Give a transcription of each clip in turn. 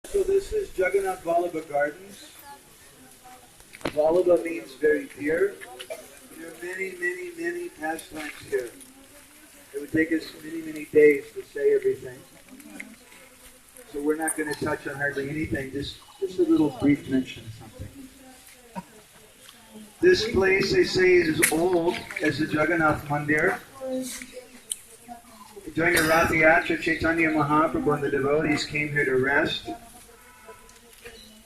So this is Jagannath-Vallabha Gardens. Vallabha means very dear. There are many, many, many pastimes here. It would take us many, many days to say everything. So we're not going to touch on hardly anything, just a little brief mention of something. This place, they say, is as old as the Jagannath Mandir. During the Rath Yatra, Chaitanya Mahaprabhu and the devotees came here to rest.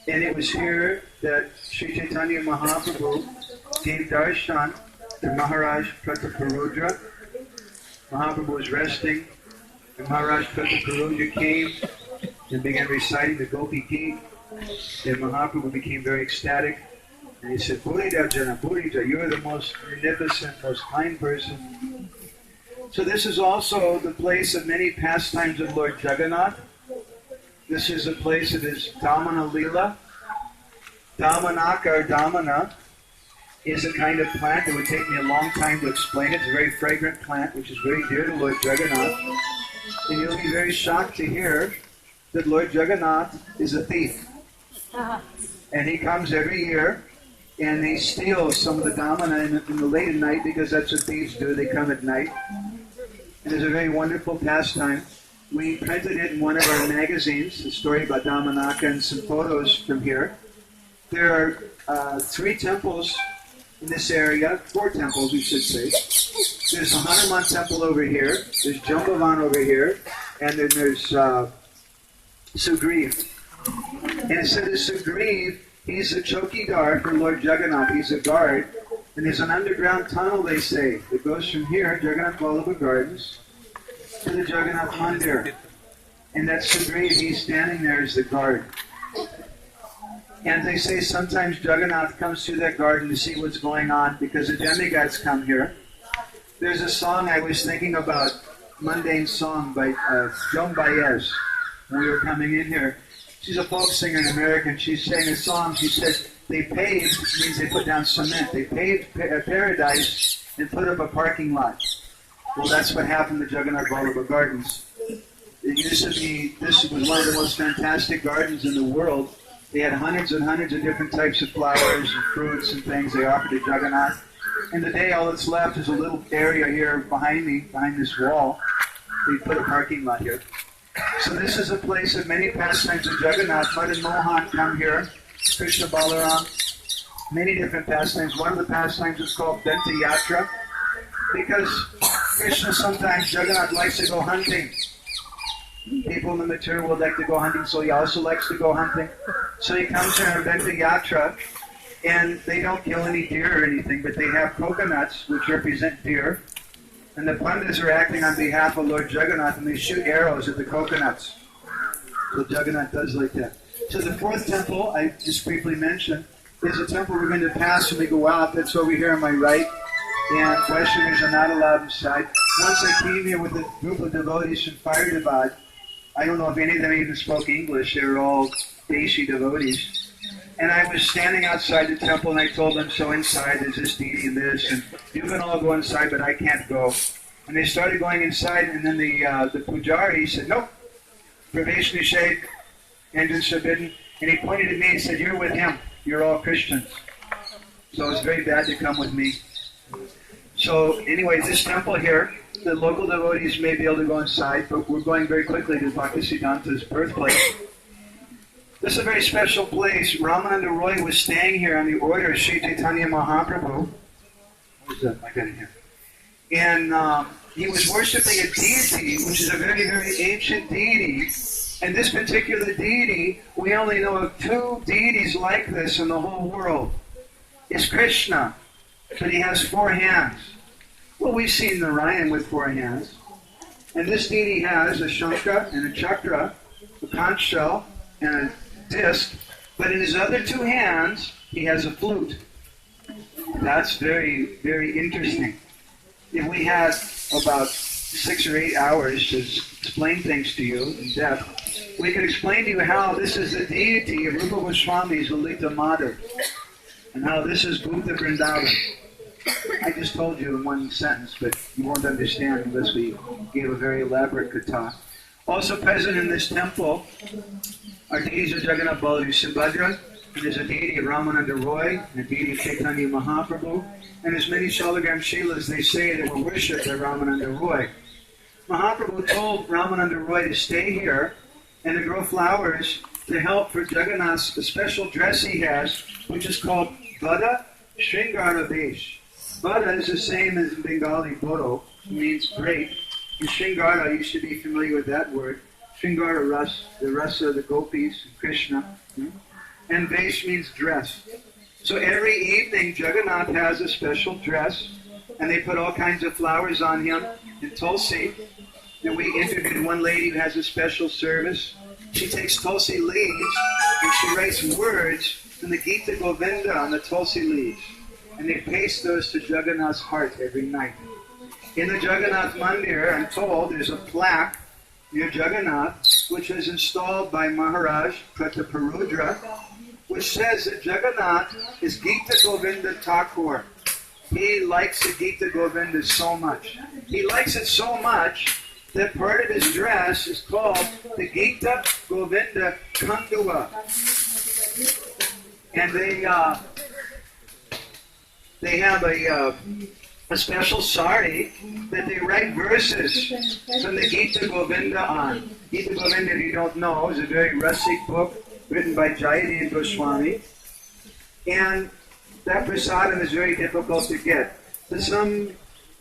And it was here that Sri Chaitanya Mahaprabhu gave darshan to Maharaj Prataparudra. Mahaprabhu was resting, and Maharaj Prataparudra came and began reciting the Gopi Geet. And Mahaprabhu became very ecstatic. And he said, Purija Jana, Purija, you're the most magnificent, most kind person. So this is also the place of many pastimes of Lord Jagannath. This is a place of his Damana Leela. Damanaka or Damana is a kind of plant that would take me a long time to explain it. It's a very fragrant plant which is very dear to Lord Jagannath. And you'll be very shocked to hear that Lord Jagannath is a thief. And he comes every year and he steals some of the Damana in the late at night, because that's what thieves do. They come at night. And it's a very wonderful pastime. We printed it in one of our magazines, a story about Damanaka and some photos from here. There are 3 temples in this area, 4 temples we should say. There's the Hanuman temple over here, there's Jambavan over here, and then there's Sugriv. And so this Sugriv, he's a chokidar for Lord Jagannath, he's a guard. And there's an underground tunnel, they say, that goes from here, Jagannath-Vallabha Gardens, to the Jagannath Mandir. And that's Sugriv, he's standing there as the guard. And they say sometimes Jagannath comes through that garden to see what's going on, because the demigods come here. There's a song I was thinking about, mundane song by Joan Baez, when we were coming in here. She's a folk singer in America, and she sang a song. She said, they paved, which means they put down cement. They paved paradise and put up a parking lot. Well, that's what happened to Jagannath-Vallabha Gardens. It used to be, this was one of the most fantastic gardens in the world. They had hundreds and hundreds of different types of flowers and fruits and things they offered to Jagannath. And today all that's left is a little area here behind me, behind this wall. They put a parking lot here. So this is a place of many pastimes of Jagannath. Madan Mohan come here, Krishna Balaram, many different pastimes. One of the pastimes is called Benta Yatra, because Krishna sometimes, Jagannath likes to go hunting. People in the material world like to go hunting, so he also likes to go hunting. So he comes here on Benta Yatra, and they don't kill any deer or anything, but they have coconuts, which represent deer. And the Pandits are acting on behalf of Lord Jagannath, and they shoot arrows at the coconuts. So Jagannath does like that. So the 4th temple, I just briefly mentioned, is a temple we're going to pass when we go out. That's over here on my right. And Westerners are not allowed inside. Once I came here with a group of devotees from Faridabad. I don't know if any of them even spoke English. They were all Desi devotees. And I was standing outside the temple, and I told them, so inside there's this deity and this, and you can all go inside, but I can't go. And they started going inside, and then the pujari said, nope, Pravesh Nishad, entrance forbidden. And he pointed at me and said, you're with him. You're all Christians. So it's very bad to come with me. So anyway, this temple here, the local devotees may be able to go inside, but we're going very quickly to Bhaktisiddhanta's birthplace. This is a very special place. Ramananda Roy was staying here on the order of Sri Chaitanya Mahaprabhu. What is that? I got it here. And he was worshipping a deity, which is a very, very ancient deity. And this particular deity, we only know of 2 deities like this in the whole world. It's Krishna, but he has 4 hands. Well, we've seen Narayan with 4 hands. And this deity has a shankha and a chakra, a conch shell, and a disc. But in his other 2 hands, he has a flute. That's very, very interesting. If we had about 6 or 8 hours to explain things to you in depth, we could explain to you how this is the deity of Rupa Goswami's Lalita Madhav, and how this is Bhuta Vrindavan. I just told you in one sentence, but you won't understand unless we gave a very elaborate katha. Also present in this temple Our deities are Jagannath-Vallabha Subhadra, and there's a deity of Ramananda Roy, and a deity of Chaitanya Mahaprabhu, and there's many Shalagram Shilas they say that were worshipped by Ramananda Roy. Mahaprabhu told Ramananda Roy to stay here and to grow flowers to help for Jagannath's the special dress he has, which is called Vada Shringara Vesh. Vada is the same as in Bengali Bodo, means great. And Shringara, you should be familiar with that word. Shringara Ras, the rasa of the gopis, Krishna. And Vesh means dress. So every evening Jagannath has a special dress, and they put all kinds of flowers on him and tulsi. And we interviewed one lady who has a special service. She takes tulsi leaves and she writes words from the Gita Govinda on the tulsi leaves. And they paste those to Jagannath's heart every night. In the Jagannath Mandir, I'm told, there's a plaque near Jagannath, which was installed by Maharaj Prataparudra, which says that Jagannath is Gita Govinda Thakur. He likes the Gita Govinda so much. He likes it so much that part of his dress is called the Gita Govinda Kandua. And they have a special sari that they write verses from the Gita Govinda on. Gita Govinda, if you don't know, is a very rustic book written by Jayadev Goswami. And that prasadam is very difficult to get. So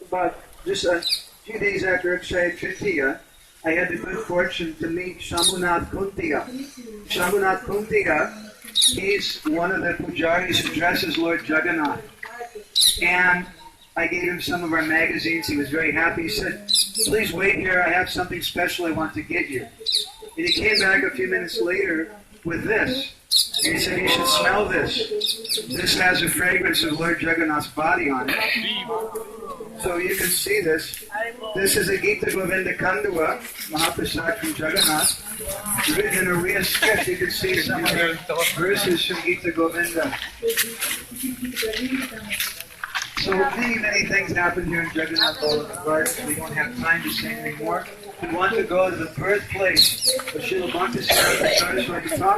about just a few days after Akshaya Tritiya, I had the good fortune to meet Shambhunath Kuntiya. Shambhunath Kuntiya, he's one of the pujaris who dresses Lord Jagannath. And I gave him some of our magazines. He was very happy. He said, "Please wait here. I have something special I want to get you." And he came back a few minutes later with this. And he said, "You should smell this. This has a fragrance of Lord Jagannath's body on it." So you can see this. This is a Gita Govinda Kandua, Mahaprasad from Jagannath. Written in a real script, you can see some of the verses from Gita Govinda. So many things happen here in Jagannath-Vallabha Garden. We don't have time to say anything more. We want to go to the birthplace of Srila Bhakti Saraswati Thakur.